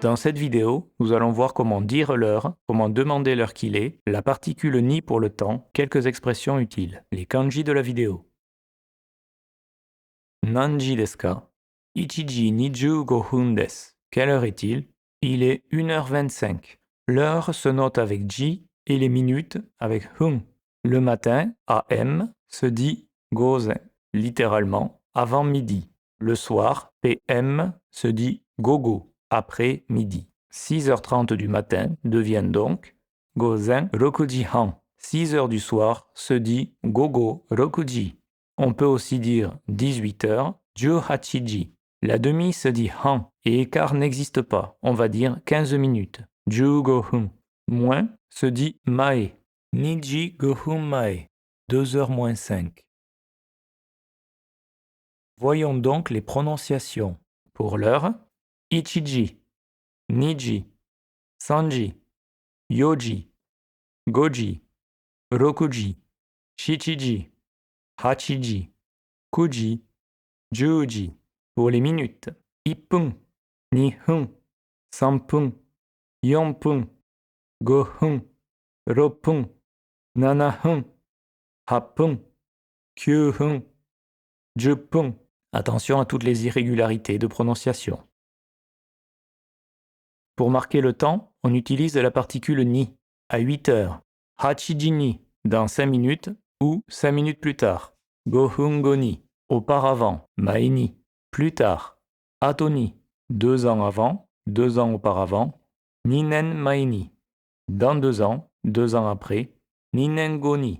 Dans cette vidéo, nous allons voir comment dire l'heure, comment demander l'heure qu'il est, la particule ni pour le temps, quelques expressions utiles, les kanji de la vidéo. Nanji desu ka? Ichiji 25 desu. Quelle heure est-il? Il est 1h25. L'heure se note avec ji et les minutes avec hun. Le matin, AM, se dit gozen, littéralement avant midi. Le soir, PM, se dit gogo, après midi. 6h30 du matin devient donc gozen rokuji han. 6h du soir se dit gogo rokuji. On peut aussi dire 18h, 18ji. La demi se dit han et écart n'existe pas. On va dire 15 minutes. 15 hun. Moins se dit mae. Niji gohun mae. 2h moins 5. Voyons donc les prononciations. Pour l'heure, ichiji, niji, sanji, yoji, goji, rokuji, shichiji, hachiji, kuji, juji. Pour les minutes, ippun, nihun, sanpun, yonpun, gohun, roppun, nanahun, happun, kyuhun, juppun. Attention à toutes les irrégularités de prononciation. Pour marquer le temps, on utilise la particule ni à 8 heures, hachiji ni dans 5 minutes ou 5 minutes plus tard, gohun go ni auparavant, mae ni plus tard, ato ni 2 ans avant, 2 ans auparavant, ninen mae ni dans 2 ans, 2 ans après, ninen go ni.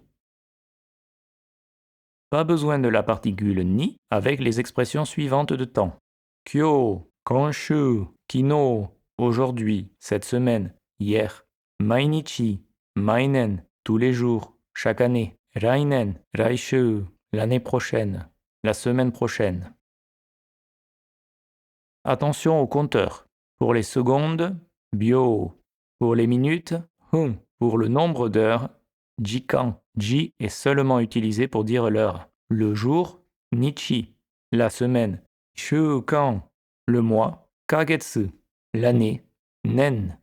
Pas besoin de la particule ni avec les expressions suivantes de temps. Kyo, konshu, kino, aujourd'hui, cette semaine, hier. Mainichi, mainen, tous les jours, chaque année. Rainen, raishu, l'année prochaine, la semaine prochaine. Attention au compteur. Pour les secondes, bio. Pour les minutes, hun. Pour le nombre d'heures, jikan. Ji est seulement utilisé pour dire l'heure. Le jour, nichi. La semaine, shukan. Le mois, kagetsu. L'année, nen.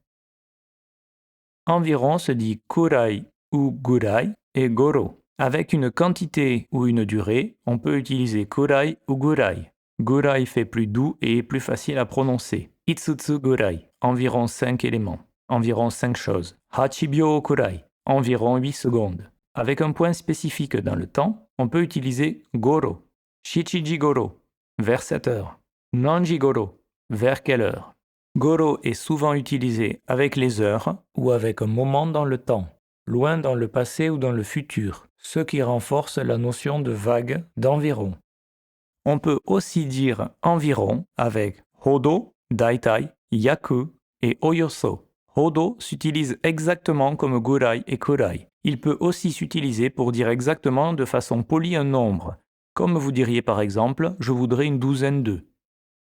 Environ se dit kurai ou gurai et goro. Avec une quantité ou une durée, on peut utiliser kurai ou gurai. Gurai fait plus doux et est plus facile à prononcer. Itsutsu gurai, environ 5 éléments, environ 5 choses. Hachibyo kurai, environ 8 secondes. Avec un point spécifique dans le temps, on peut utiliser goro. Shichiji goro, vers 7 heures. Nanji goro, vers quelle heure? Goro est souvent utilisé avec les heures ou avec un moment dans le temps, loin dans le passé ou dans le futur, ce qui renforce la notion de vague, d'environ. On peut aussi dire environ avec hodo, daitai, yaku et oyoso. Hodo s'utilise exactement comme gurai et kurai. Il peut aussi s'utiliser pour dire exactement de façon polie un nombre, comme vous diriez par exemple « je voudrais une douzaine d'œufs ».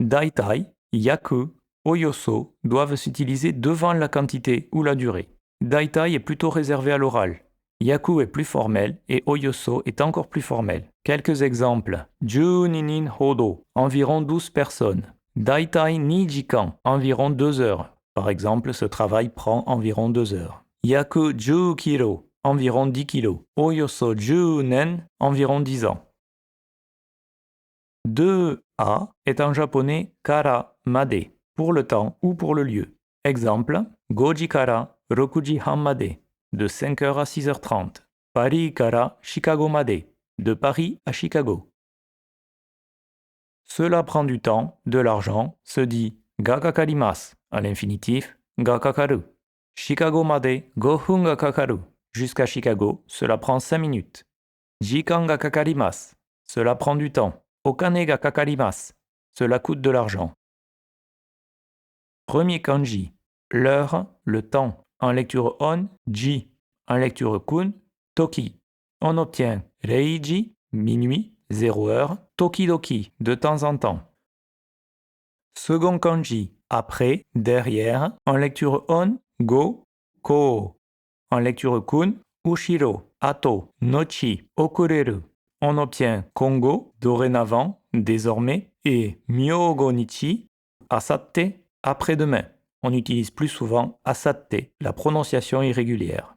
Daitai, yaku, oyoso doivent s'utiliser devant la quantité ou la durée. Daitai est plutôt réservé à l'oral. Yaku est plus formel et oyoso est encore plus formel. Quelques exemples. 12 nin hodo, environ 12 personnes. Daitai ni jikan, environ 2 heures. Par exemple, ce travail prend environ 2 heures. Yaku 10 kilo, environ 10 kilos. Oyoso 10 nen, environ 10 ans. 2a est en japonais kara made, pour le temps ou pour le lieu. Exemple, goji kara rokuji han made, de 5h à 6h30. Paris kara Chicago made, de Paris à Chicago. Cela prend du temps, de l'argent, se dit ga kakarimasu, à l'infinitif ga kakaru. Chicago made 5 分 ga kakaru. Jusqu'à Chicago, cela prend 5 minutes. Jikan ga kakarimasu, cela prend du temps. Okane ga kakarimasu, cela coûte de l'argent. Premier kanji, l'heure, le temps. En lecture on, ji. En lecture kun, toki. On obtient reiji, minuit, 0 heure, tokidoki, de temps en temps. Second kanji, après, derrière. En lecture on, go, ko. En lecture kun, ushiro, ato, nochi, okureru. On obtient kongo, dorénavant, désormais, et myogonichi, asatte, après-demain. on utilise plus souvent asatte, la prononciation irrégulière.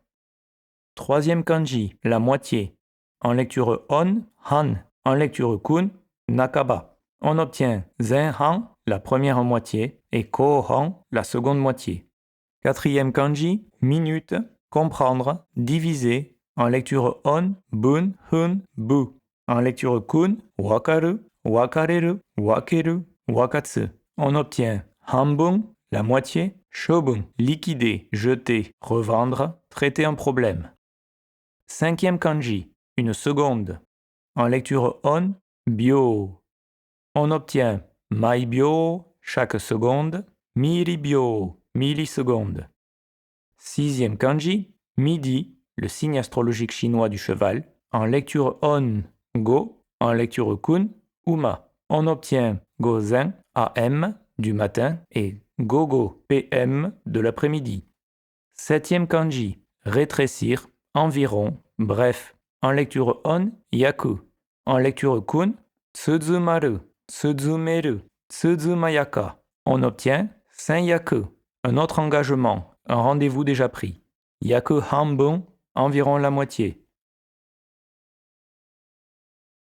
Troisième kanji, la moitié. En lecture on, han. En lecture kun, nakaba. On obtient zenhan, la première moitié, et kohan, la seconde moitié. Quatrième kanji, minute, comprendre, diviser. En lecture on, bun, hun, bu. En lecture kun, wakaru, wakareru, wakeru, wakatsu. On obtient hanbun, la moitié, shobun, liquider, jeter, revendre, traiter un problème. Cinquième kanji, une seconde. En lecture on, bio. On obtient maibyo, chaque seconde, miribyo, milliseconde. Sixième kanji, midi, le signe astrologique chinois du cheval. En lecture on, go. En lecture kun, uma. On obtient gozen, am, du matin, et gogo, pm, de l'après-midi. Septième kanji, rétrécir, environ, bref. En lecture on, yaku. En lecture kun, tsuzumaru, tsuzumeru, tsuzumayaka. On obtient senyaku, un autre engagement, un rendez-vous déjà pris. Yaku hanbun, environ la moitié.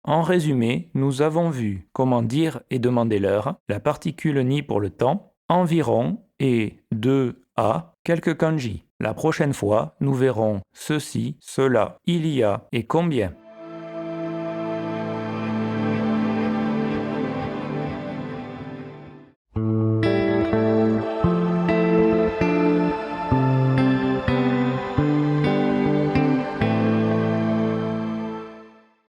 En résumé, nous avons vu comment dire et demander l'heure, la particule ni pour le temps, environ et de, à, quelques kanji. La prochaine fois, nous verrons ceci, cela, il y a et combien.